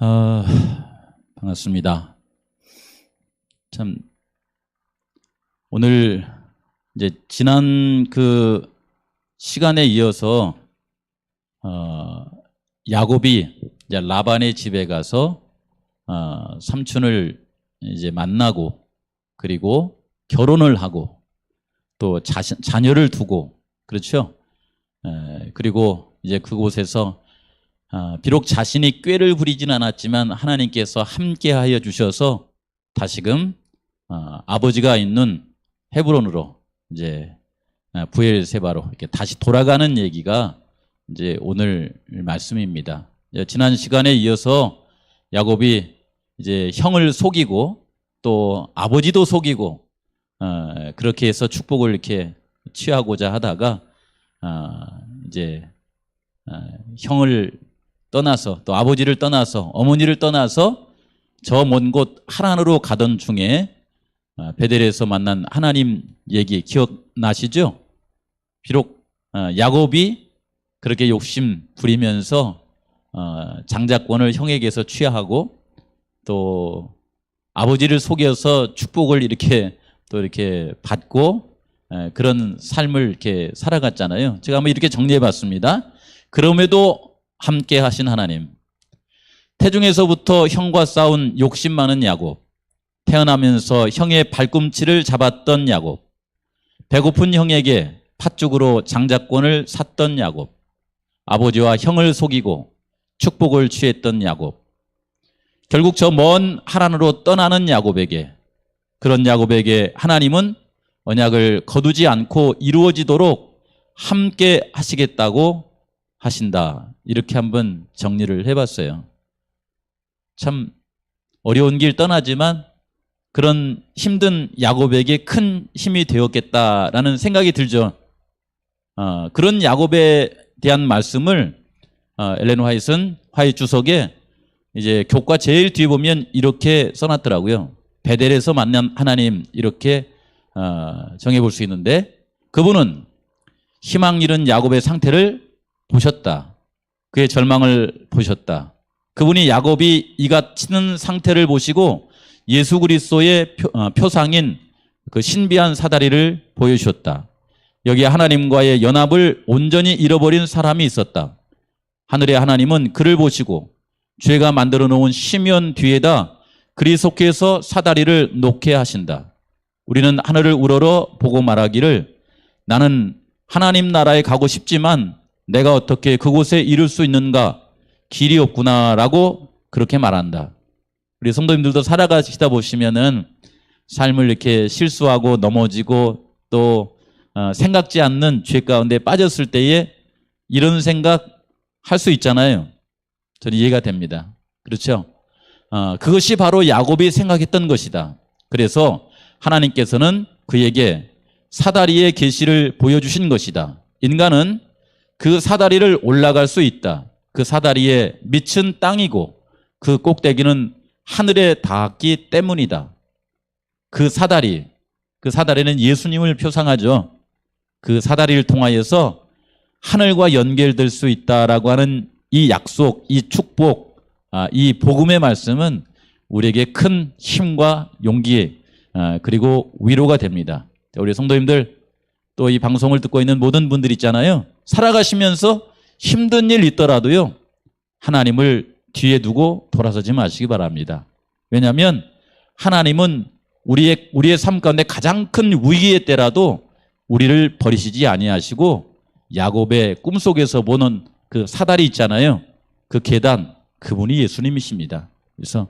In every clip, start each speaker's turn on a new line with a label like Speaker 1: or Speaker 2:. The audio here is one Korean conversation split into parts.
Speaker 1: 아, 반갑습니다. 참, 오늘 이제 지난 그 시간에 이어서 야곱이 이제 라반의 집에 가서 삼촌을 이제 만나고 그리고 결혼을 하고 또 자녀를 두고 그렇죠. 그리고 이제 그곳에서 비록 자신이 꾀를 부리진 않았지만 하나님께서 함께하여 주셔서 다시금 아버지가 있는 헤브론으로 이제 부엘세바로 이렇게 다시 돌아가는 얘기가 이제 오늘 말씀입니다. 지난 시간에 이어서 야곱이 이제 형을 속이고 또 아버지도 속이고 그렇게 해서 축복을 이렇게 취하고자 하다가 이제 형을 떠나서 또 아버지를 떠나서 어머니를 떠나서 저 먼 곳 하란으로 가던 중에 베델에서 만난 하나님 얘기 기억나시죠? 비록 야곱이 그렇게 욕심 부리면서 장자권을 형에게서 취하고 또 아버지를 속여서 축복을 이렇게 또 이렇게 받고 그런 삶을 이렇게 살아갔잖아요. 제가 한번 이렇게 정리해 봤습니다. 그럼에도 함께 하신 하나님. 태중에서부터 형과 싸운 욕심 많은 야곱. 태어나면서 형의 발꿈치를 잡았던 야곱. 배고픈 형에게 팥죽으로 장자권을 샀던 야곱. 아버지와 형을 속이고 축복을 취했던 야곱. 결국 저 먼 하란으로 떠나는 야곱에게, 그런 야곱에게 하나님은 언약을 거두지 않고 이루어지도록 함께 하시겠다고 하신다. 이렇게 한번 정리를 해봤어요. 참 어려운 길 떠나지만 그런 힘든 야곱에게 큰 힘이 되었겠다라는 생각이 들죠. 그런 야곱에 대한 말씀을 엘렌 화이트 주석에 이제 교과 제일 뒤에 보면 이렇게 써놨더라고요. 베델에서 만난 하나님 이렇게 정해볼 수 있는데 그분은 희망 잃은 야곱의 상태를 보셨다. 그의 절망을 보셨다. 그분이 야곱이 이가 치는 상태를 보시고 예수 그리스도의 표상인 그 신비한 사다리를 보여주셨다. 여기에 하나님과의 연합을 온전히 잃어버린 사람이 있었다. 하늘의 하나님은 그를 보시고 죄가 만들어 놓은 시면 뒤에다 그리 속해서 사다리를 놓게 하신다. 우리는 하늘을 우러러 보고 말하기를 나는 하나님 나라에 가고 싶지만 내가 어떻게 그곳에 이를 수 있는가? 길이 없구나라고 그렇게 말한다. 우리 성도님들도 살아가시다 보시면은 삶을 이렇게 실수하고 넘어지고 또 생각지 않는 죄 가운데 빠졌을 때에 이런 생각 할 수 있잖아요. 저는 이해가 됩니다. 그렇죠? 그것이 바로 야곱이 생각했던 것이다. 그래서 하나님께서는 그에게 사다리의 계시를 보여주신 것이다. 인간은 그 사다리를 올라갈 수 있다. 그 사다리의 밑은 땅이고 그 꼭대기는 하늘에 닿았기 때문이다. 그 사다리는 예수님을 표상하죠. 그 사다리를 통하여서 하늘과 연결될 수 있다라고 하는 이 약속, 이 축복, 이 복음의 말씀은 우리에게 큰 힘과 용기 그리고 위로가 됩니다. 우리 성도님들 또 이 방송을 듣고 있는 모든 분들 있잖아요. 살아가시면서 힘든 일 있더라도요. 하나님을 뒤에 두고 돌아서지 마시기 바랍니다. 왜냐하면 하나님은 우리의 삶 가운데 가장 큰 위기의 때라도 우리를 버리시지 아니하시고 야곱의 꿈속에서 보는 그 사다리 있잖아요. 그 계단, 그분이 예수님이십니다. 그래서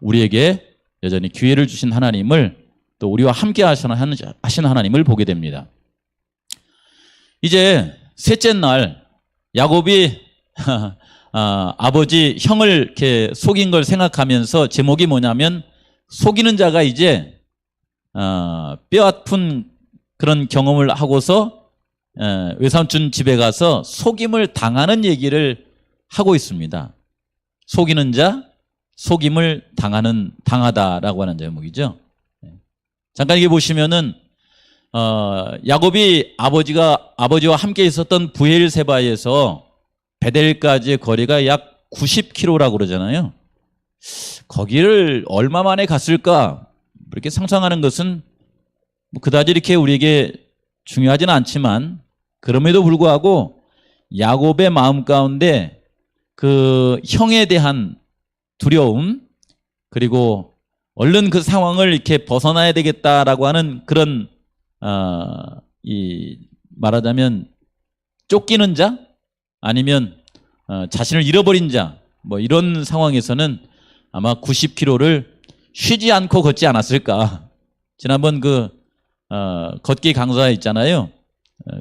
Speaker 1: 우리에게 여전히 기회를 주신 하나님을 또 우리와 함께 하신 하나님을 보게 됩니다. 이제 셋째 날 야곱이 아버지 형을 이렇게 속인 걸 생각하면서 제목이 뭐냐면 속이는 자가 이제 뼈아픈 그런 경험을 하고서 외삼촌 집에 가서 속임을 당하는 얘기를 하고 있습니다. 속이는 자, 속임을 당하다라고 하는 제목이죠. 잠깐 이게 보시면은 야곱이 아버지와 함께 있었던 부엘세바에서 베델까지의 거리가 약 90km라고 그러잖아요. 거기를 얼마 만에 갔을까? 이렇게 상상하는 것은 뭐 그다지 이렇게 우리에게 중요하지는 않지만 그럼에도 불구하고 야곱의 마음 가운데 그 형에 대한 두려움 그리고 얼른 그 상황을 이렇게 벗어나야 되겠다라고 하는 그런 이 말하자면 쫓기는 자 아니면 자신을 잃어버린 자 뭐 이런 상황에서는 아마 90km를 쉬지 않고 걷지 않았을까. 지난번 걷기 강사 있잖아요.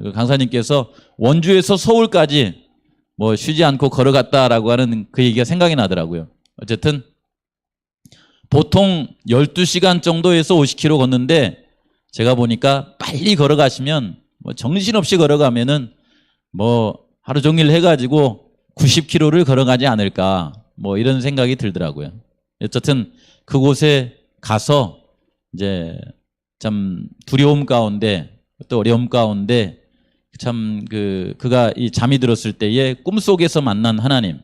Speaker 1: 그 강사님께서 원주에서 서울까지 뭐 쉬지 않고 걸어갔다라고 하는 그 얘기가 생각이 나더라고요. 어쨌든 보통 12시간 정도에서 50km 걷는데 제가 보니까 빨리 걸어가시면 뭐 정신없이 걸어가면은 뭐 하루 종일 해가지고 90km를 걸어가지 않을까 뭐 이런 생각이 들더라고요. 어쨌든 그곳에 가서 이제 참 두려움 가운데 또 어려움 가운데 참 그가 이 잠이 들었을 때에 꿈속에서 만난 하나님.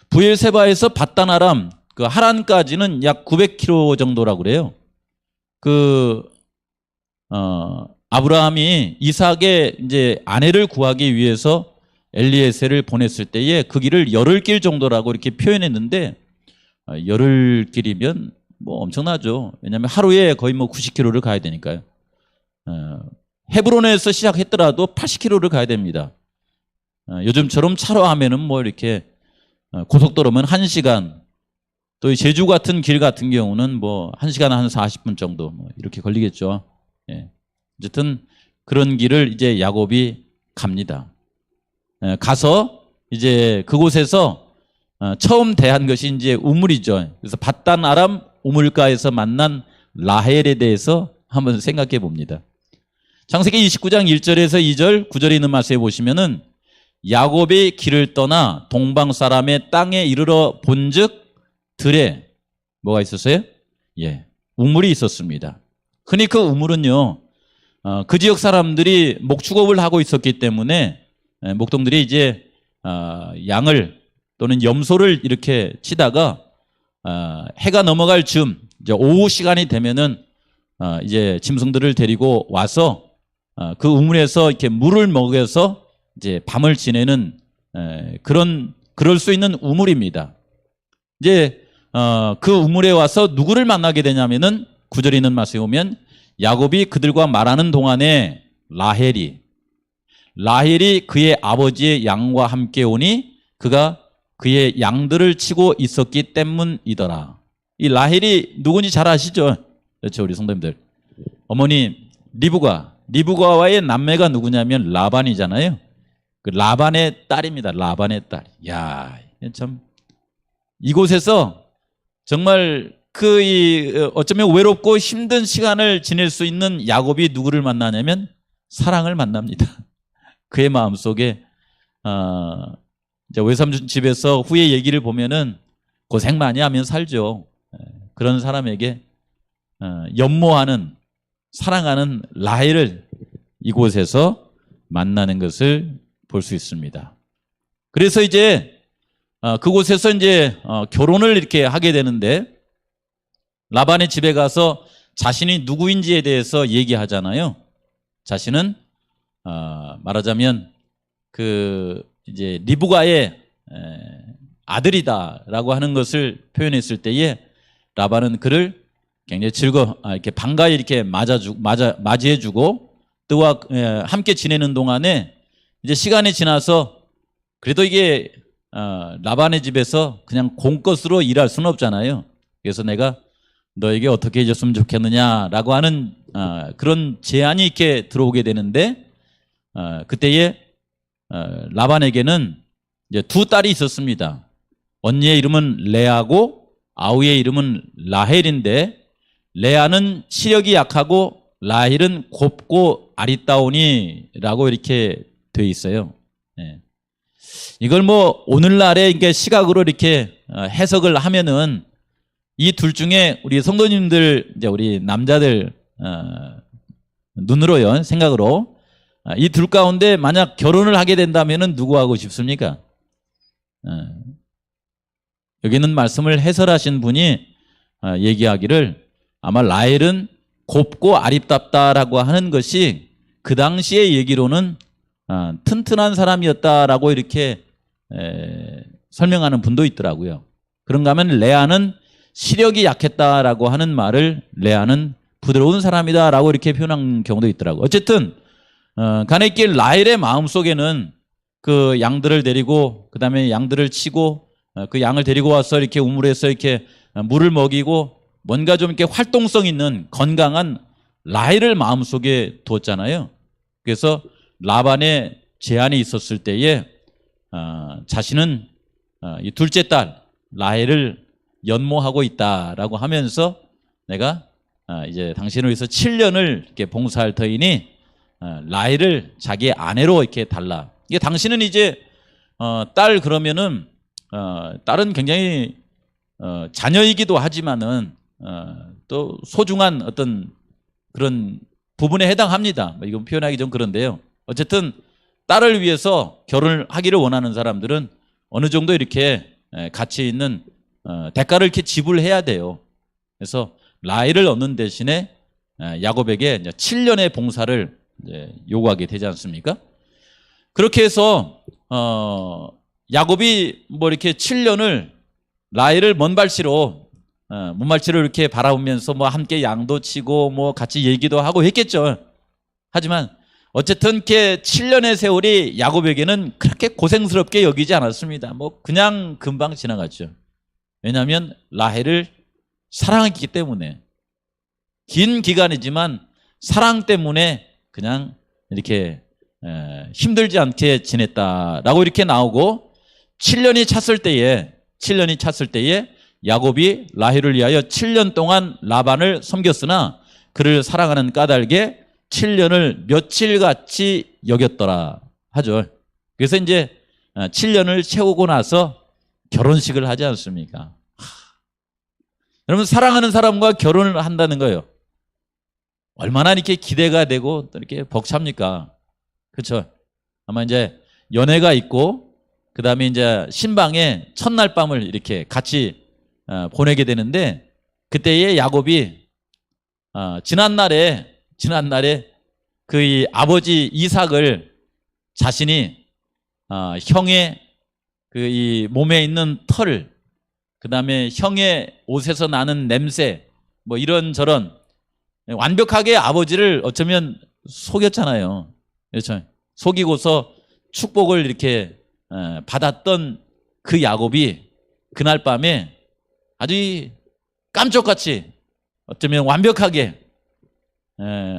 Speaker 1: 부엘세바에서 밧단 아람 그 하란까지는 약 900km 정도라고 그래요. 아브라함이 이삭의 이제 아내를 구하기 위해서 엘리에셀을 보냈을 때에 그 길을 열흘길 정도라고 이렇게 표현했는데 열흘길이면 뭐 엄청나죠. 왜냐하면 하루에 거의 뭐 90km를 가야 되니까요. 헤브론에서 시작했더라도 80km를 가야 됩니다. 요즘처럼 차로 하면은 뭐 이렇게 고속도로면 1시간 또 제주 같은 길 같은 경우는 뭐 1시간 한 40분 정도 뭐 이렇게 걸리겠죠. 예. 어쨌든 그런 길을 이제 야곱이 갑니다. 가서 이제 그곳에서 처음 대한 것이 이제 우물이죠. 그래서 밧단 아람 우물가에서 만난 라헬에 대해서 한번 생각해 봅니다. 창세기 29장 1절에서 2절, 9절에 있는 말씀에 보시면은 야곱이 길을 떠나 동방 사람의 땅에 이르러 본즉 들에 뭐가 있었어요? 예, 우물이 있었습니다. 흔히 그 우물은요, 그 지역 사람들이 목축업을 하고 있었기 때문에 목동들이 이제 양을 또는 염소를 이렇게 치다가 해가 넘어갈 즈음 이제 오후 시간이 되면은 이제 짐승들을 데리고 와서 그 우물에서 이렇게 물을 먹여서 이제 밤을 지내는 그럴 수 있는 우물입니다. 이제 그 우물에 와서 누구를 만나게 되냐면은 9절에 있는 말씀에 보면 야곱이 그들과 말하는 동안에 라헬이 그의 아버지의 양과 함께 오니 그가 그의 양들을 치고 있었기 때문이더라. 이 라헬이 누군지 잘 아시죠? 그렇죠, 우리 성도님들. 어머니 리브가와의 남매가 누구냐면 라반이잖아요. 그 라반의 딸입니다. 라반의 딸. 야, 참 이곳에서 정말 어쩌면 외롭고 힘든 시간을 지낼 수 있는 야곱이 누구를 만나냐면 사랑을 만납니다. 그의 마음속에 이제 외삼촌 집에서 후에 얘기를 보면은 고생 많이 하면 살죠. 그런 사람에게 연모하는 사랑하는 라헬을 이곳에서 만나는 것을 볼 수 있습니다. 그래서 이제 그곳에서 이제 결혼을 이렇게 하게 되는데 라반의 집에 가서 자신이 누구인지에 대해서 얘기하잖아요. 자신은 말하자면 이제 리브가의 아들이다라고 하는 것을 표현했을 때에 라반은 그를 굉장히 이렇게 반가이 이렇게 맞이해주고 그와 함께 지내는 동안에 이제 시간이 지나서 그래도 이게 라반의 집에서 그냥 공것으로 일할 수는 없잖아요. 그래서 내가 너에게 어떻게 해줬으면 좋겠느냐라고 하는 그런 제안이 이렇게 들어오게 되는데 그때에 라반에게는 이제 두 딸이 있었습니다. 언니의 이름은 레아고 아우의 이름은 라헬인데 레아는 시력이 약하고 라헬은 곱고 아리따우니라고 이렇게 돼 있어요. 네. 이걸 뭐 오늘날의 이게 시각으로 이렇게 해석을 하면은 이 둘 중에 우리 성도님들 이제 우리 남자들 눈으로요 생각으로 이 둘 가운데 만약 결혼을 하게 된다면은 누구 하고 싶습니까? 여기 있는 말씀을 해설하신 분이 얘기하기를 아마 라헬은 곱고 아립답다라고 하는 것이 그 당시의 얘기로는 튼튼한 사람이었다라고 이렇게 설명하는 분도 있더라고요. 그런가 하면 레아는 시력이 약했다라고 하는 말을 레아는 부드러운 사람이다라고 이렇게 표현한 경우도 있더라고요. 어쨌든 간에 있길 라헬의 마음속에는 그 양들을 데리고 그다음에 양들을 치고 그 양을 데리고 와서 이렇게 우물에서 이렇게 물을 먹이고 뭔가 좀 이렇게 활동성 있는 건강한 라헬을 마음속에 두었잖아요. 그래서 라반의 제안이 있었을 때에 자신은 이 둘째 딸 라헬을 연모하고 있다라고 하면서 내가 이제 당신을 위해서 7년을 이렇게 봉사할 터이니 라헬을 자기의 아내로 이렇게 달라. 이게 당신은 이제 딸 그러면은 딸은 굉장히 자녀이기도 하지만은 또 소중한 어떤 그런 부분에 해당합니다. 이건 표현하기 좀 그런데요. 어쨌든 딸을 위해서 결혼을 하기를 원하는 사람들은 어느 정도 이렇게 가치 있는 대가를 이렇게 지불해야 돼요. 그래서 라헬을 얻는 대신에 야곱에게 7년의 봉사를 요구하게 되지 않습니까? 그렇게 해서 야곱이 뭐 이렇게 7년을 라헬을 먼발치로 이렇게 바라보면서 뭐 함께 양도 치고 뭐 같이 얘기도 하고 했겠죠. 하지만 어쨌든 이렇게 7년의 세월이 야곱에게는 그렇게 고생스럽게 여기지 않았습니다. 뭐 그냥 금방 지나갔죠. 왜냐하면 라헬을 사랑했기 때문에 긴 기간이지만 사랑 때문에 그냥 이렇게 힘들지 않게 지냈다라고 이렇게 나오고 7년이 찼을 때에 야곱이 라헬을 위하여 7년 동안 라반을 섬겼으나 그를 사랑하는 까닭에 7년을 며칠같이 여겼더라 하죠. 그래서 이제 7년을 채우고 나서 결혼식을 하지 않습니까? 여러분 사랑하는 사람과 결혼을 한다는 거예요. 얼마나 이렇게 기대가 되고 또 이렇게 벅찹니까? 그렇죠? 아마 이제 연애가 있고 그 다음에 이제 신방에 첫날 밤을 이렇게 같이 보내게 되는데 그때의 야곱이 지난날에 그 이 아버지 이삭을 자신이 형의 그 이 몸에 있는 털, 그 다음에 형의 옷에서 나는 냄새, 뭐 이런저런 완벽하게 아버지를 어쩌면 속였잖아요. 그렇죠? 속이고서 축복을 이렇게 받았던 그 야곱이 그날 밤에 아주 깜짝같이 어쩌면 완벽하게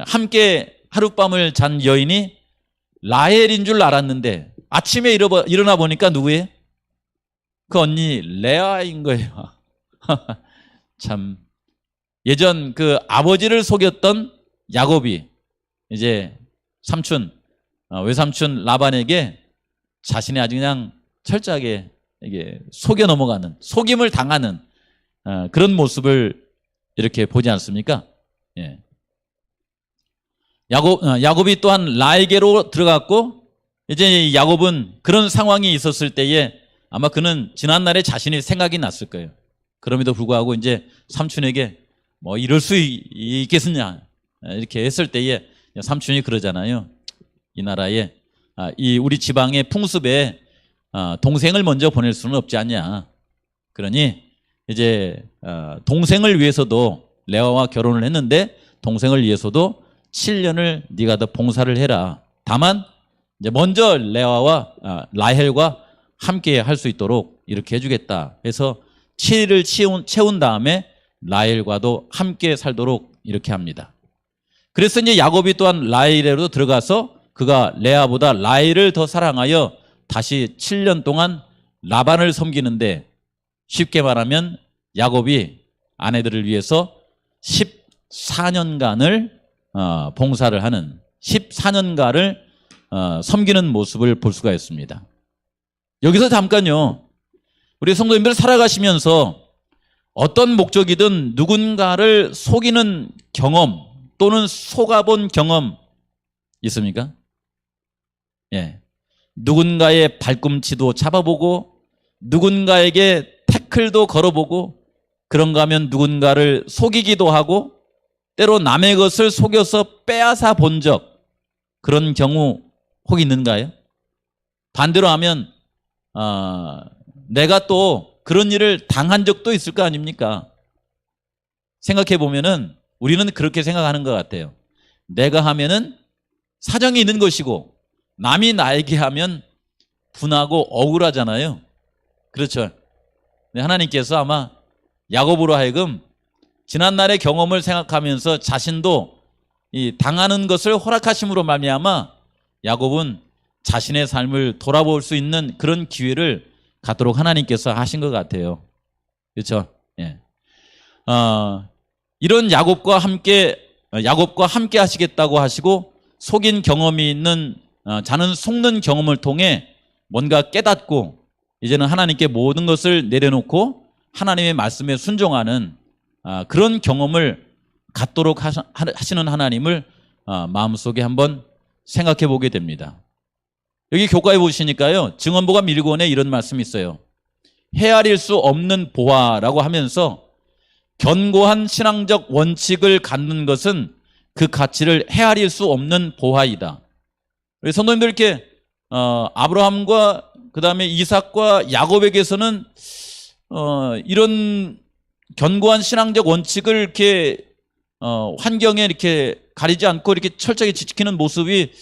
Speaker 1: 함께 하룻밤을 잔 여인이 라헬인 줄 알았는데 아침에 일어나 보니까 누구예요? 그 언니 레아인 거예요. 참 예전 그 아버지를 속였던 야곱이 이제 외삼촌 라반에게 자신이 아주 그냥 철저하게 이게 속여 넘어가는 속임을 당하는 그런 모습을 이렇게 보지 않습니까? 예. 야곱이 또한 라헬에게로 들어갔고 이제 야곱은 그런 상황이 있었을 때에 아마 그는 지난날에 자신이 생각이 났을 거예요. 그럼에도 불구하고 이제 삼촌에게 뭐 이럴 수 있겠느냐 이렇게 했을 때에 삼촌이 그러잖아요. 이 나라에 이 우리 지방의 풍습에 동생을 먼저 보낼 수는 없지 않냐. 그러니 이제 동생을 위해서도 레아와 결혼을 했는데 동생을 위해서도 7년을 네가 더 봉사를 해라. 다만 이제 먼저 라헬과 함께 할 수 있도록 이렇게 해주겠다. 해서 7일을 채운 다음에 라헬과도 함께 살도록 이렇게 합니다. 그래서 이제 야곱이 또한 라헬에로 들어가서 그가 레아보다 라헬을 더 사랑하여 다시 7년 동안 라반을 섬기는데 쉽게 말하면 야곱이 아내들을 위해서 14년간을 봉사를 하는 14년간을 섬기는 모습을 볼 수가 있습니다. 여기서 잠깐요. 우리 성도님들 살아가시면서 어떤 목적이든 누군가를 속이는 경험 또는 속아본 경험 있습니까? 예. 누군가의 발꿈치도 잡아보고 누군가에게 태클도 걸어보고 그런가 하면 누군가를 속이기도 하고 때로 남의 것을 속여서 빼앗아 본 적, 그런 경우 혹 있는가요? 반대로 하면 내가 또 그런 일을 당한 적도 있을 거 아닙니까? 생각해 보면은 우리는 그렇게 생각하는 것 같아요. 내가 하면은 사정이 있는 것이고 남이 나에게 하면 분하고 억울하잖아요. 그렇죠. 하나님께서 아마 야곱으로 하여금 지난날의 경험을 생각하면서 자신도 이 당하는 것을 허락하심으로 말미암아 야곱은 자신의 삶을 돌아볼 수 있는 그런 기회를 갖도록 하나님께서 하신 것 같아요. 그렇죠? 예. 이런 야곱과 함께 하시겠다고 하시고 속인 경험이 있는 자는 속는 경험을 통해 뭔가 깨닫고 이제는 하나님께 모든 것을 내려놓고 하나님의 말씀에 순종하는 그런 경험을 갖도록 하시는 하나님을 마음속에 한번 생각해 보게 됩니다. 여기 교과에 보시니까요, 증언보감 1권에 이런 말씀이 있어요. 헤아릴 수 없는 보화라고 하면서 견고한 신앙적 원칙을 갖는 것은 그 가치를 헤아릴 수 없는 보화이다. 우리 성도님들 이렇게 아브라함과 그 다음에 이삭과 야곱에게서는 이런 견고한 신앙적 원칙을 이렇게 환경에 이렇게 가리지 않고 이렇게 철저히 지키는 모습이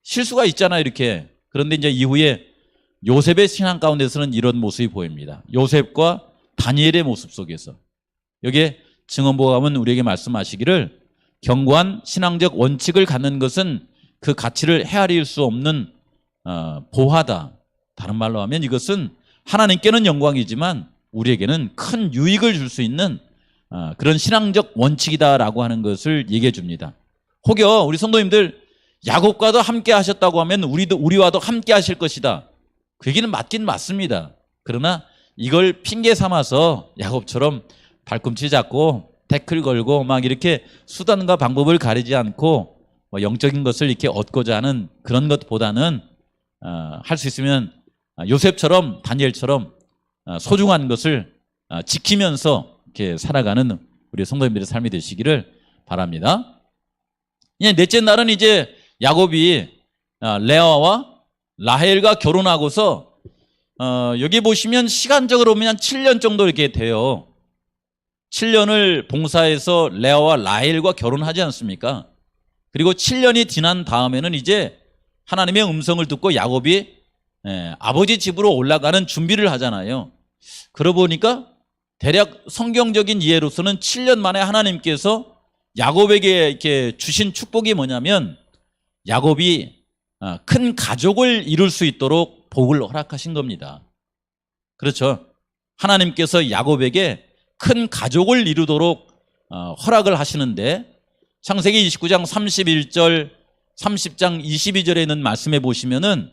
Speaker 1: 실수가 있잖아요, 이렇게. 그런데 이제 이후에 요셉의 신앙 가운데서는 이런 모습이 보입니다. 요셉과 다니엘의 모습 속에서. 여기에 증언보감은 우리에게 말씀하시기를 견고한 신앙적 원칙을 갖는 것은 그 가치를 헤아릴 수 없는 보화다. 다른 말로 하면 이것은 하나님께는 영광이지만 우리에게는 큰 유익을 줄 수 있는 그런 신앙적 원칙이다라고 하는 것을 얘기해 줍니다. 혹여 우리 성도님들 야곱과도 함께 하셨다고 하면 우리와도 함께 하실 것이다. 그 얘기는 맞긴 맞습니다. 그러나 이걸 핑계 삼아서 야곱처럼 발꿈치 잡고 태클 걸고 막 이렇게 수단과 방법을 가리지 않고 영적인 것을 이렇게 얻고자 하는 그런 것보다는 할 수 있으면 요셉처럼 다니엘처럼 소중한 것을 지키면서 이렇게 살아가는 우리 성도님들의 삶이 되시기를 바랍니다. 넷째 날은 이제 야곱이 레아와 라헬과 결혼하고서 여기 보시면 시간적으로 보면 한 7년 정도 이렇게 돼요. 7년을 봉사해서 레아와 라헬과 결혼하지 않습니까? 그리고 7년이 지난 다음에는 이제 하나님의 음성을 듣고 야곱이 아버지 집으로 올라가는 준비를 하잖아요. 그러고 보니까 대략 성경적인 이해로서는 7년 만에 하나님께서 야곱에게 이렇게 주신 축복이 뭐냐면 야곱이 큰 가족을 이룰 수 있도록 복을 허락하신 겁니다. 그렇죠. 하나님께서 야곱에게 큰 가족을 이루도록 허락을 하시는데 창세기 29장 31절 30장 22절에 있는 말씀에 보시면은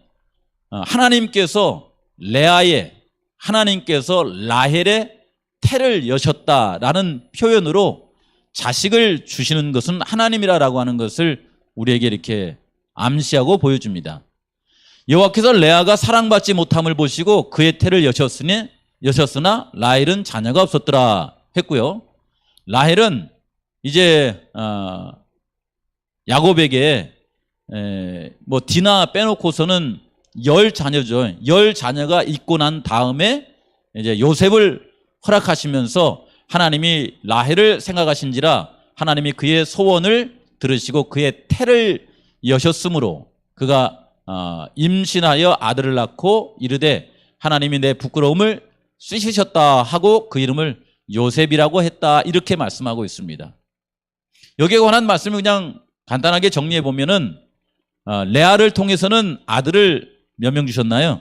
Speaker 1: 하나님께서 라헬의 태를 여셨다라는 표현으로 자식을 주시는 것은 하나님이라고 하는 것을 우리에게 이렇게 암시하고 보여줍니다. 여호와께서 레아가 사랑받지 못함을 보시고 그의 태를 여셨으나 라헬은 자녀가 없었더라 했고요. 라헬은 이제 야곱에게 디나 빼놓고서는 10자녀죠. 10자녀가 있고 난 다음에 이제 요셉을 허락하시면서 하나님이 라헬을 생각하신지라 하나님이 그의 소원을 들으시고 그의 태를 여셨으므로 그가 임신하여 아들을 낳고 이르되 하나님이 내 부끄러움을 씻으셨다 하고 그 이름을 요셉이라고 했다, 이렇게 말씀하고 있습니다. 여기에 관한 말씀을 그냥 간단하게 정리해 보면은 레아를 통해서는 아들을 몇 명 주셨나요?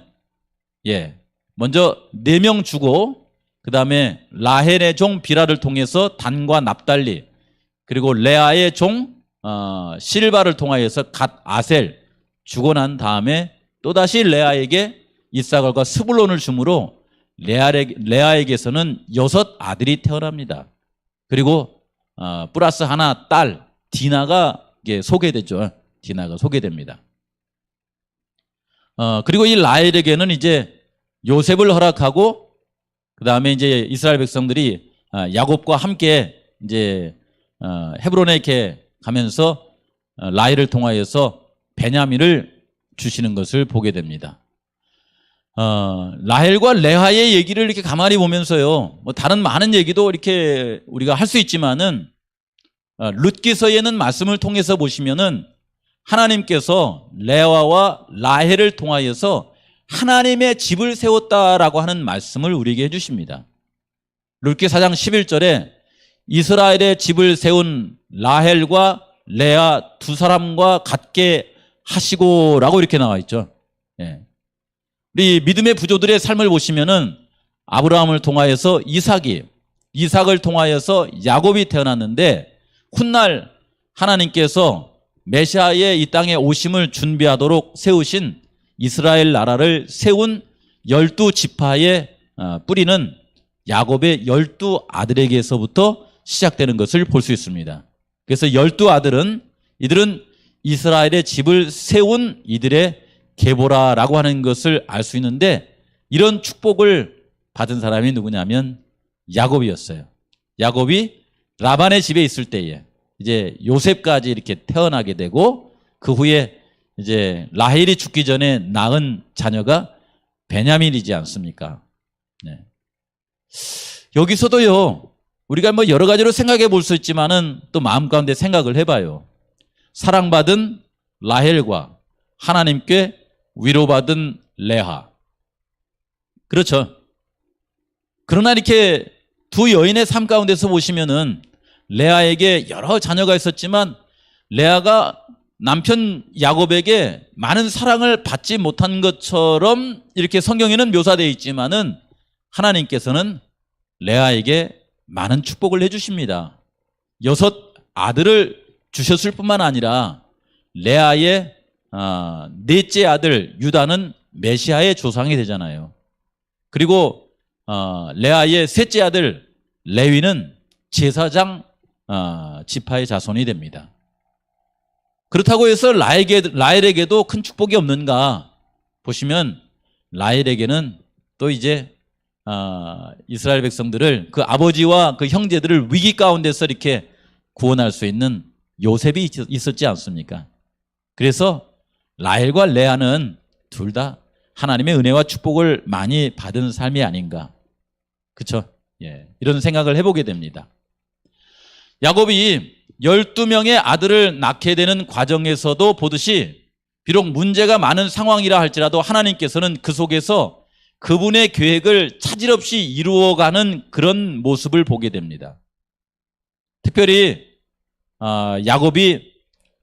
Speaker 1: 먼저 4명 주고 그 다음에 라헬의 종 비라를 통해서 단과 납달리, 그리고 레아의 종 실바를 통하여서 갓 아셀 주고 난 다음에 또다시 레아에게 이사갈과 스불론을 주므로 레아에게서는 6 아들이 태어납니다. 그리고 플러스 하나 딸 디나가 소개되죠. 디나가 소개됩니다. 그리고 이 라헬에게는 이제 요셉을 허락하고 그 다음에 이제 이스라엘 백성들이 야곱과 함께 이제 헤브론에 이렇게 가면서 라헬을 통하여서 베냐민을 주시는 것을 보게 됩니다. 라헬과 레아의 얘기를 이렇게 가만히 보면서요, 뭐 다른 많은 얘기도 이렇게 우리가 할 수 있지만은 룻기서에는 말씀을 통해서 보시면은 하나님께서 레아와 라헬을 통하여서 하나님의 집을 세웠다라고 하는 말씀을 우리에게 해주십니다. 룻기 4장 11절에 이스라엘의 집을 세운 라헬과 레아 두 사람과 같게 하시고라고 이렇게 나와 있죠. 예. 우리 믿음의 부조들의 삶을 보시면은 아브라함을 통하여서 이삭을 통하여서 야곱이 태어났는데 훗날 하나님께서 메시아의 이 땅에 오심을 준비하도록 세우신 이스라엘 나라를 세운 12지파의 뿌리는 야곱의 12아들에게서부터 시작되는 것을 볼 수 있습니다. 그래서 12아들은 이들은 이스라엘의 집을 세운 이들의 계보라라고 하는 것을 알 수 있는데, 이런 축복을 받은 사람이 누구냐면 야곱이었어요. 야곱이 라반의 집에 있을 때에 이제 요셉까지 이렇게 태어나게 되고, 그 후에 이제 라헬이 죽기 전에 낳은 자녀가 베냐민이지 않습니까? 네. 여기서도요, 우리가 뭐 여러 가지로 생각해 볼 수 있지만은 또 마음 가운데 생각을 해봐요. 사랑받은 라헬과 하나님께 위로받은 레아. 그렇죠. 그러나 이렇게 두 여인의 삶 가운데서 보시면은 레아에게 여러 자녀가 있었지만 레아가 남편 야곱에게 많은 사랑을 받지 못한 것처럼 이렇게 성경에는 묘사되어 있지만은 하나님께서는 레아에게 많은 축복을 해주십니다. 6아들을 주셨을 뿐만 아니라 레아의 넷째 아들 유다는 메시아의 조상이 되잖아요. 그리고 레아의 셋째 아들 레위는 제사장 지파의 자손이 됩니다. 그렇다고 해서 라헬에게도 큰 축복이 없는가 보시면, 라헬에게는 또 이제 이스라엘 백성들을, 그 아버지와 그 형제들을 위기 가운데서 이렇게 구원할 수 있는 요셉이 있었지 않습니까? 그래서 라헬과 레아는 둘 다 하나님의 은혜와 축복을 많이 받은 삶이 아닌가. 그렇죠? 예, 이런 생각을 해보게 됩니다. 야곱이 12명의 아들을 낳게 되는 과정에서도 보듯이 비록 문제가 많은 상황이라 할지라도 하나님께서는 그 속에서 그분의 계획을 차질 없이 이루어가는 그런 모습을 보게 됩니다. 특별히 야곱이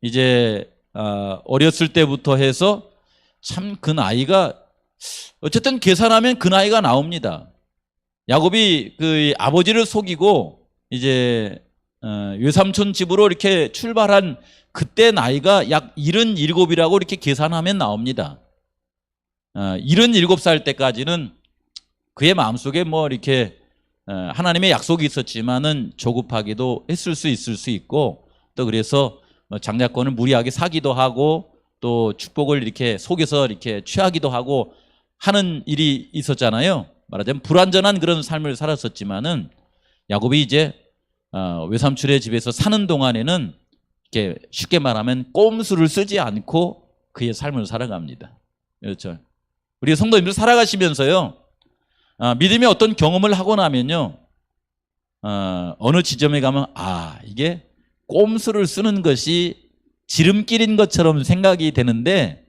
Speaker 1: 이제 어렸을 때부터 해서 참 그 나이가, 어쨌든 계산하면 그 나이가 나옵니다. 야곱이 그 아버지를 속이고 이제 외삼촌 집으로 이렇게 출발한 그때 나이가 약 77이라고 이렇게 계산하면 나옵니다. 77살 때까지는 그의 마음속에 뭐 이렇게 하나님의 약속이 있었지만은 조급하기도 했을 수 있을 수 있고, 또 그래서 장자권을 무리하게 사기도 하고 또 축복을 이렇게 속여서 이렇게 취하기도 하고 하는 일이 있었잖아요. 말하자면 불완전한 그런 삶을 살았었지만은 야곱이 이제 외삼촌의 집에서 사는 동안에는 이렇게 쉽게 말하면 꼼수를 쓰지 않고 그의 삶을 살아갑니다. 그렇죠. 우리 성도님들 살아가시면서요, 믿음의 어떤 경험을 하고 나면요, 어느 지점에 가면 이게 꼼수를 쓰는 것이 지름길인 것처럼 생각이 되는데,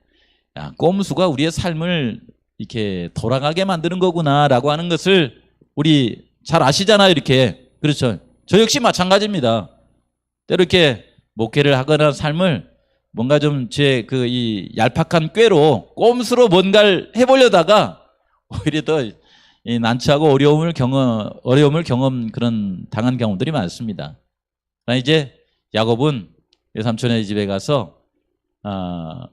Speaker 1: 꼼수가 우리의 삶을 이렇게 돌아가게 만드는 거구나라고 하는 것을 우리 잘 아시잖아요. 이렇게. 그렇죠. 저 역시 마찬가지입니다. 때로 이렇게 목회를 하거나 삶을 뭔가 좀 제 그 이 얄팍한 꾀로 꼼수로 뭔가를 해보려다가 오히려 더 난처하고 어려움을 경험 그런 당한 경험들이 많습니다. 그러나 이제 야곱은 외삼촌의 집에 가서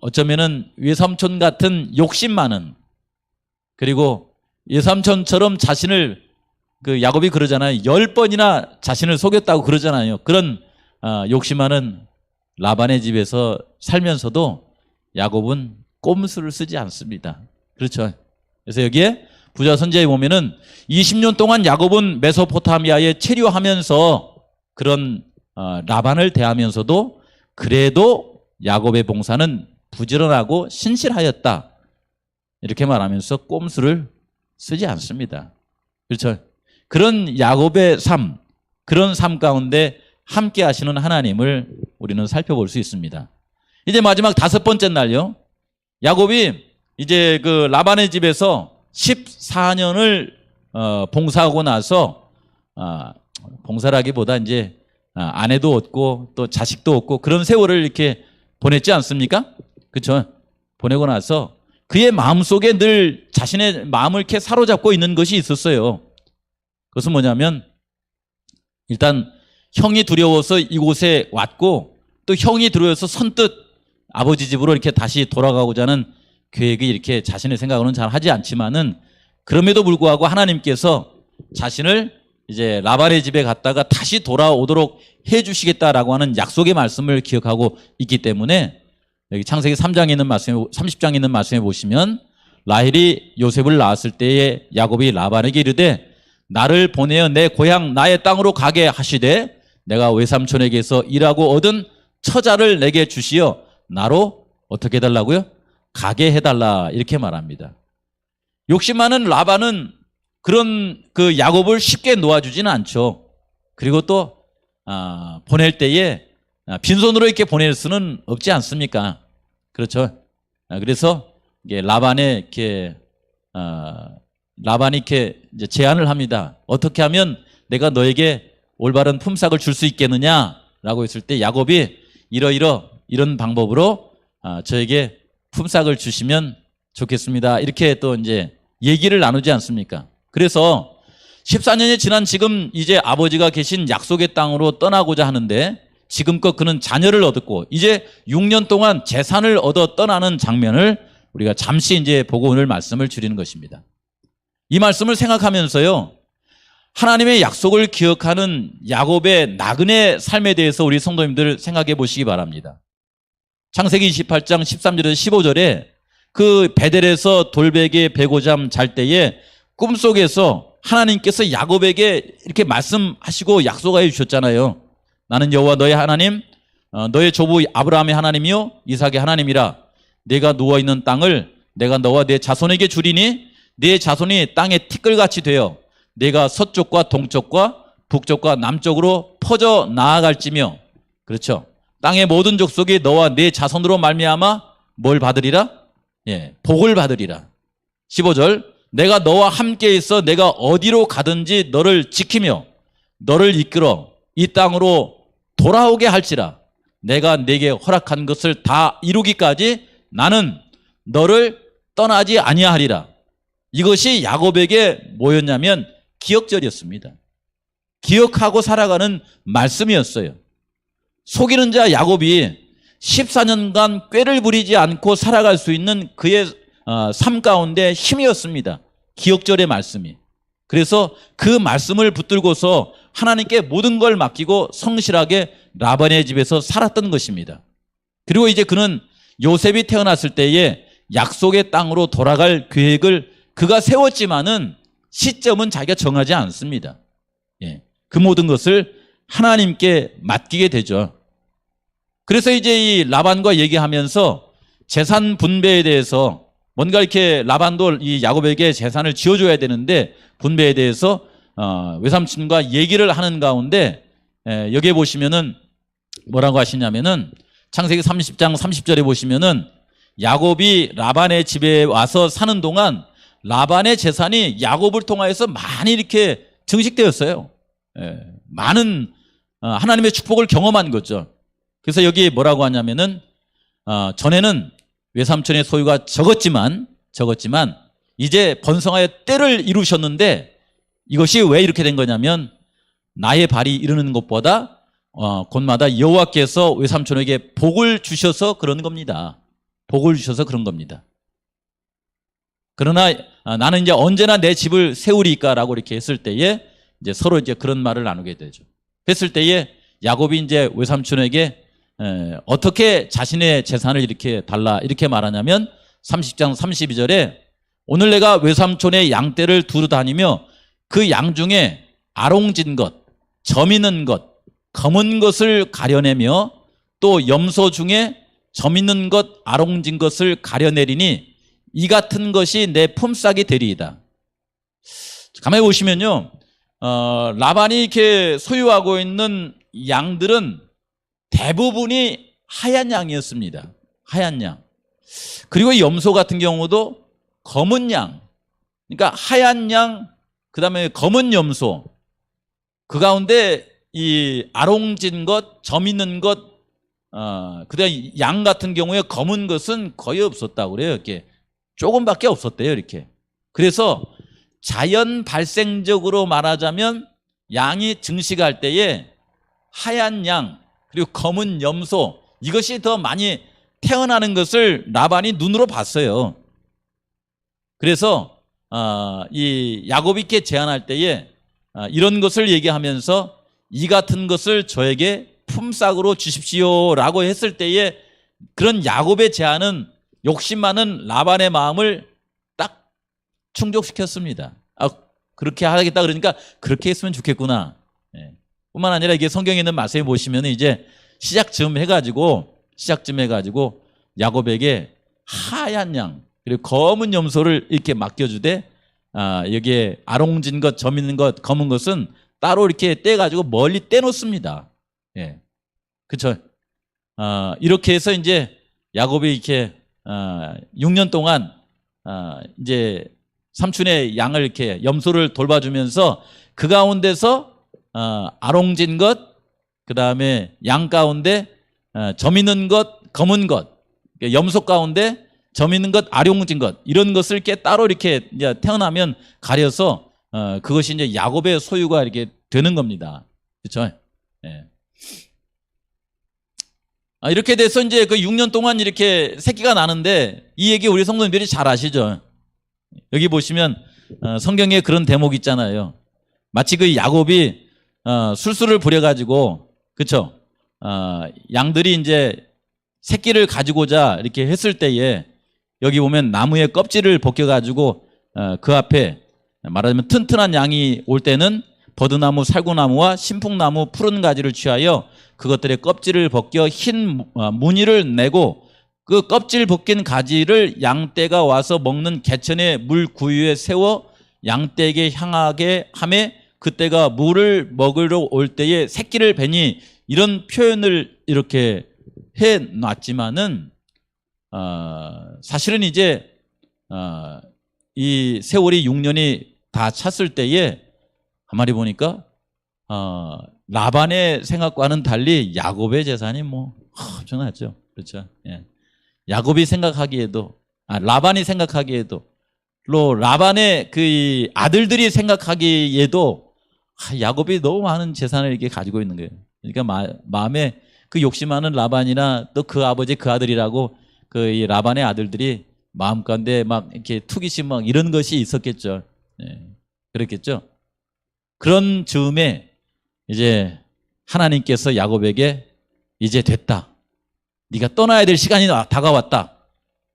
Speaker 1: 어쩌면은 외삼촌 같은 욕심 많은, 그리고 외삼촌처럼 자신을, 그 야곱이 그러잖아요. 10번이나 자신을 속였다고 그러잖아요. 그런 욕심 많은 라반의 집에서 살면서도 야곱은 꼼수를 쓰지 않습니다. 그렇죠. 그래서 여기에 부자 선지자에 보면은 20년 동안 야곱은 메소포타미아에 체류하면서 그런 라반을 대하면서도 그래도 야곱의 봉사는 부지런하고 신실하였다. 이렇게 말하면서 꼼수를 쓰지 않습니다. 그렇죠? 그런 야곱의 삶, 그런 삶 가운데 함께 하시는 하나님을 우리는 살펴볼 수 있습니다. 이제 마지막 5번째 날요. 야곱이 이제 그 라반의 집에서 14년을 봉사하고 나서 봉사라기보다 이제 아내도 얻고 또 자식도 얻고 그런 세월을 이렇게 보냈지 않습니까? 그렇죠? 보내고 나서 그의 마음속에 늘 자신의 마음을 이렇게 사로잡고 있는 것이 있었어요. 그것은 뭐냐면 일단 형이 두려워서 이곳에 왔고 또 형이 두려워서 선뜻 아버지 집으로 이렇게 다시 돌아가고자 하는 계획이 이렇게 자신의 생각으로는 잘 하지 않지만은 그럼에도 불구하고 하나님께서 자신을 이제 라반의 집에 갔다가 다시 돌아오도록 해 주시겠다라고 하는 약속의 말씀을 기억하고 있기 때문에 여기 창세기 3장에 있는 말씀에 30장에 있는 말씀에 보시면 라헬이 요셉을 낳았을 때에 야곱이 라반에게 이르되 나를 보내어 내 고향 나의 땅으로 가게 하시되 내가 외삼촌에게서 일하고 얻은 처자를 내게 주시어 나로 어떻게 해달라고요? 가게 해달라 이렇게 말합니다. 욕심 많은 라반은 그런 그 야곱을 쉽게 놓아주지는 않죠. 그리고 또 보낼 때에 빈손으로 이렇게 보낼 수는 없지 않습니까? 그렇죠. 그래서 이게 라반이 이렇게 이제 제안을 합니다. 어떻게 하면 내가 너에게 올바른 품삯을 줄 수 있겠느냐라고 했을 때 야곱이 이런 방법으로 저에게 품삯을 주시면 좋겠습니다. 이렇게 또 이제 얘기를 나누지 않습니까? 그래서 14년이 지난 지금 이제 아버지가 계신 약속의 땅으로 떠나고자 하는데 지금껏 그는 자녀를 얻었고 이제 6년 동안 재산을 얻어 떠나는 장면을 우리가 잠시 이제 보고 오늘 말씀을 드리는 것입니다. 이 말씀을 생각하면서요. 하나님의 약속을 기억하는 야곱의 나그네 삶에 대해서 우리 성도님들 생각해 보시기 바랍니다. 창세기 28장 13절에서 15절에 그 베델에서 돌베개 베고잠 잘 때에 꿈속에서 하나님께서 야곱에게 이렇게 말씀하시고 약속하여 주셨잖아요. 나는 여호와 너의 하나님, 너의 조부 아브라함의 하나님이요 이삭의 하나님이라. 네가 누워있는 땅을 내가 너와 네 자손에게 주리니 네 자손이 땅에 티끌같이 되어 네가 서쪽과 동쪽과 북쪽과 남쪽으로 퍼져 나아갈지며. 그렇죠. 땅의 모든 족속이 너와 네 자손으로 말미암아 뭘 받으리라? 예, 복을 받으리라. 15절 내가 너와 함께 있어 내가 어디로 가든지 너를 지키며 너를 이끌어 이 땅으로 돌아오게 할지라. 내가 네게 허락한 것을 다 이루기까지 나는 너를 떠나지 아니하리라. 이것이 야곱에게 뭐였냐면 기억절이었습니다. 기억하고 살아가는 말씀이었어요. 속이는 자 야곱이 14년간 꾀를 부리지 않고 살아갈 수 있는 그의 삶 가운데 힘이었습니다. 기억절의 말씀이. 그래서 그 말씀을 붙들고서 하나님께 모든 걸 맡기고 성실하게 라반의 집에서 살았던 것입니다. 그리고 이제 그는 요셉이 태어났을 때에 약속의 땅으로 돌아갈 계획을 그가 세웠지만은 시점은 자기가 정하지 않습니다. 예, 그 모든 것을 하나님께 맡기게 되죠. 그래서 이제 이 라반과 얘기하면서 재산 분배에 대해서 뭔가 이렇게 라반도 이 야곱에게 재산을 지어줘야 되는데 분배에 대해서 외삼촌과 얘기를 하는 가운데 여기에 보시면은 뭐라고 하시냐면은 창세기 30장 30절에 보시면은 야곱이 라반의 집에 와서 사는 동안 라반의 재산이 야곱을 통하여서 많이 이렇게 증식되었어요. 많은 하나님의 축복을 경험한 거죠. 그래서 여기 뭐라고 하냐면은 전에는 외삼촌의 소유가 적었지만 이제 번성하여 때를 이루셨는데 이것이 왜 이렇게 된 거냐면 나의 발이 이르는 것보다 곳마다 여호와께서 외삼촌에게 복을 주셔서 그런 겁니다. 복을 주셔서 그런 겁니다. 그러나 나는 이제 언제나 내 집을 세우리까라고 이렇게 했을 때에 이제 서로 이제 그런 말을 나누게 되죠. 했을 때에 야곱이 이제 외삼촌에게 어떻게 자신의 재산을 이렇게 달라 이렇게 말하냐면 30장 32절에 오늘 내가 외삼촌의 양떼를 두루 다니며 그 양 중에 아롱진 것, 점 있는 것, 검은 것을 가려내며 또 염소 중에 점 있는 것, 아롱진 것을 가려내리니 이 같은 것이 내 품삯이 되리이다. 가만히 보시면요, 라반이 이렇게 소유하고 있는 양들은 대부분이 하얀 양이었습니다. 하얀 양. 그리고 염소 같은 경우도 검은 양. 그러니까 하얀 양, 그 다음에 검은 염소. 그 가운데 이 아롱진 것, 점 있는 것, 그 다음에 양 같은 경우에 검은 것은 거의 없었다고 그래요. 이렇게 조금밖에 없었대요. 이렇게. 그래서 자연 발생적으로 말하자면 양이 증식할 때에 하얀 양, 그리고 검은 염소, 이것이 더 많이 태어나는 것을 라반이 눈으로 봤어요. 그래서 이 야곱이께 제안할 때에 이런 것을 얘기하면서 이 같은 것을 저에게 품삯으로 주십시오라고 했을 때에 그런 야곱의 제안은 욕심 많은 라반의 마음을 딱 충족시켰습니다. 그렇게 하겠다 그러니까 그렇게 했으면 좋겠구나. 뿐만 아니라 이게 성경에 있는 말씀에 보시면 이제 시작쯤 해가지고 야곱에게 하얀 양 그리고 검은 염소를 이렇게 맡겨주되 여기에 아롱진 것, 점 있는 것, 검은 것은 따로 이렇게 떼가지고 멀리 떼놓습니다. 예, 그렇죠. 이렇게 해서 이제 야곱이 이렇게 6년 동안 이제 삼촌의 양을 이렇게 염소를 돌봐주면서 그 가운데서 아롱진 것, 그 다음에 양 가운데 점 있는 것, 검은 것, 염소 가운데 점 있는 것, 아롱진 것 이런 것을 이렇게 따로 이렇게 이제 태어나면 가려서 그것이 이제 야곱의 소유가 이렇게 되는 겁니다. 그렇죠? 예. 이렇게 돼서 이제 그 6년 동안 이렇게 새끼가 나는데 이 얘기 우리 성도님들이 잘 아시죠? 여기 보시면 성경에 그런 대목이 있잖아요. 마치 그 야곱이 술수를 부려가지고 그렇죠? 양들이 이제 새끼를 가지고자 이렇게 했을 때에 여기 보면 나무의 껍질을 벗겨가지고 그 앞에 말하자면 튼튼한 양이 올 때는 버드나무, 살구나무와 신풍나무, 푸른 가지를 취하여 그것들의 껍질을 벗겨 흰 무늬를 내고 그 껍질 벗긴 가지를 양떼가 와서 먹는 개천의 물 구유에 세워 양떼에게 향하게 하매 그때가 물을 먹으러 올 때에 새끼를 베니 이런 표현을 이렇게 해놨지만은 사실은 이제 이 세월이 6년이 다 찼을 때에 가만히 보니까 라반의 생각과는 달리 야곱의 재산이 뭐 엄청났죠. 그렇죠. 예. 야곱이 생각하기에도 라반이 생각하기에도 또 라반의 그 아들들이 생각하기에도 야곱이 너무 많은 재산을 이렇게 가지고 있는 거예요. 그러니까 마음에 그 욕심 많은 라반이나 또 그 아버지 그 아들이라고 그 이 라반의 아들들이 마음 가운데 막 이렇게 투기심 막 이런 것이 있었겠죠. 예. 그랬겠죠. 그런 즈음에 이제 하나님께서 야곱에게 이제 됐다. 네가 떠나야 될 시간이 다가왔다.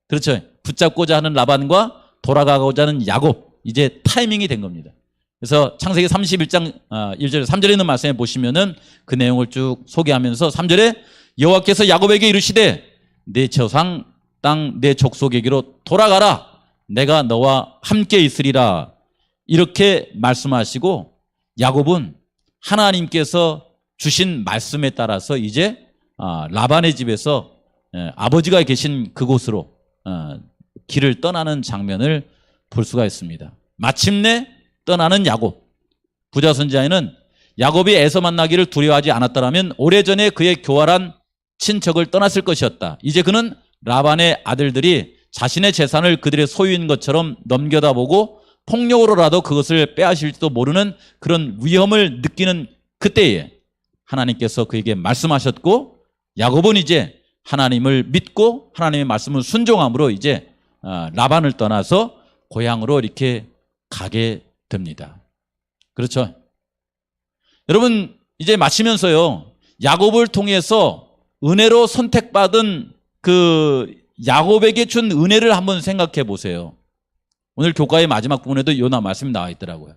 Speaker 1: 그렇죠. 붙잡고자 하는 라반과 돌아가고자 하는 야곱 이제 타이밍이 된 겁니다. 그래서 창세기 31장 1절 3절에 있는 말씀에 보시면은 그 내용을 쭉 소개하면서 3절에 여호와께서 야곱에게 이르시되 내 조상 땅 내 족속에게로 돌아가라. 내가 너와 함께 있으리라. 이렇게 말씀하시고 야곱은 하나님께서 주신 말씀에 따라서 이제 라반의 집에서 아버지가 계신 그곳으로 길을 떠나는 장면을 볼 수가 있습니다. 마침내 떠나는 야곱. 부자 선지자에는 야곱이 에서 만나기를 두려워하지 않았더라면 오래전에 그의 교활한 친척을 떠났을 것이었다. 이제 그는 라반의 아들들이 자신의 재산을 그들의 소유인 것처럼 넘겨다보고 폭력으로라도 그것을 빼앗을지도 모르는 그런 위험을 느끼는 그때에 하나님께서 그에게 말씀하셨고 야곱은 이제 하나님을 믿고 하나님의 말씀을 순종함으로 이제 라반을 떠나서 고향으로 이렇게 가게 됩니다. 그렇죠? 여러분 이제 마치면서요 야곱을 통해서 은혜로 선택받은 그 야곱에게 준 은혜를 한번 생각해 보세요. 오늘 교과의 마지막 부분에도 요 말씀이 나와 있더라고요.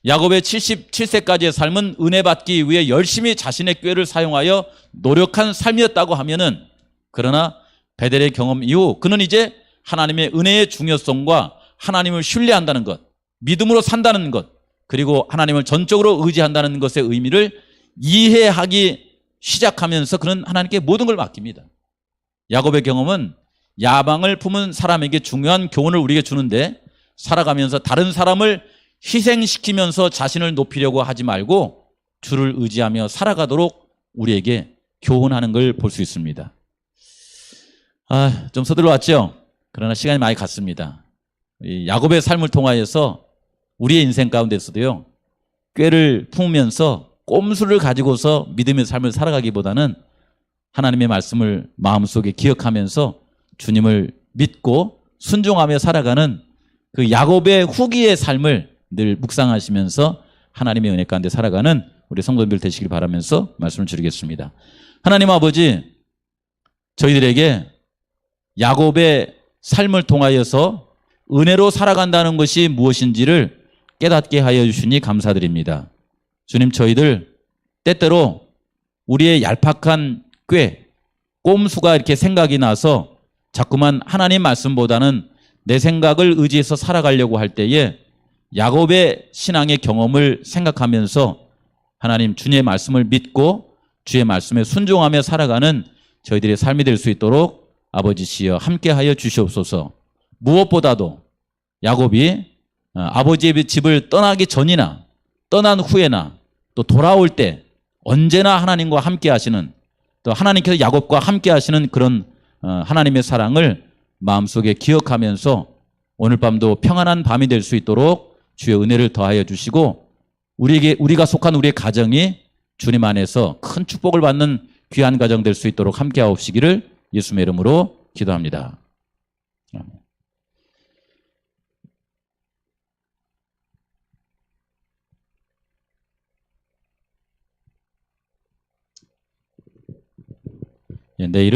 Speaker 1: 야곱의 77세까지의 삶은 은혜 받기 위해 열심히 자신의 꾀를 사용하여 노력한 삶이었다고 하면은, 그러나 베델의 경험 이후 그는 이제 하나님의 은혜의 중요성과 하나님을 신뢰한다는 것, 믿음으로 산다는 것, 그리고 하나님을 전적으로 의지한다는 것의 의미를 이해하기 시작하면서 그는 하나님께 모든 걸 맡깁니다. 야곱의 경험은 야망을 품은 사람에게 중요한 교훈을 우리에게 주는데, 살아가면서 다른 사람을 희생시키면서 자신을 높이려고 하지 말고 주를 의지하며 살아가도록 우리에게 교훈하는 걸 볼 수 있습니다. 좀 서둘러 왔죠? 그러나 시간이 많이 갔습니다. 이 야곱의 삶을 통하여서 우리의 인생 가운데서도요, 꾀를 품으면서 꼼수를 가지고서 믿음의 삶을 살아가기보다는 하나님의 말씀을 마음속에 기억하면서 주님을 믿고 순종하며 살아가는 그 야곱의 후기의 삶을 늘 묵상하시면서 하나님의 은혜 가운데 살아가는 우리 성도님들 되시길 바라면서 말씀을 드리겠습니다. 하나님 아버지, 저희들에게 야곱의 삶을 통하여서 은혜로 살아간다는 것이 무엇인지를 깨닫게 하여 주시니 감사드립니다. 주님, 저희들 때때로 우리의 얄팍한 꾀, 꼼수가 이렇게 생각이 나서 자꾸만 하나님 말씀보다는 내 생각을 의지해서 살아가려고 할 때에 야곱의 신앙의 경험을 생각하면서 하나님 주님의 말씀을 믿고 주의 말씀에 순종하며 살아가는 저희들의 삶이 될 수 있도록 아버지시여 함께하여 주시옵소서. 무엇보다도 야곱이 아버지의 집을 떠나기 전이나 떠난 후에나 또 돌아올 때 언제나 하나님과 함께 하시는, 또 하나님께서 야곱과 함께 하시는 그런 하나님의 사랑을 마음속에 기억하면서 오늘 밤도 평안한 밤이 될 수 있도록 주의 은혜를 더하여 주시고, 우리가 속한 우리의 가정이 주님 안에서 큰 축복을 받는 귀한 가정 될 수 있도록 함께 하옵시기를 예수님의 이름으로 기도합니다. 내일은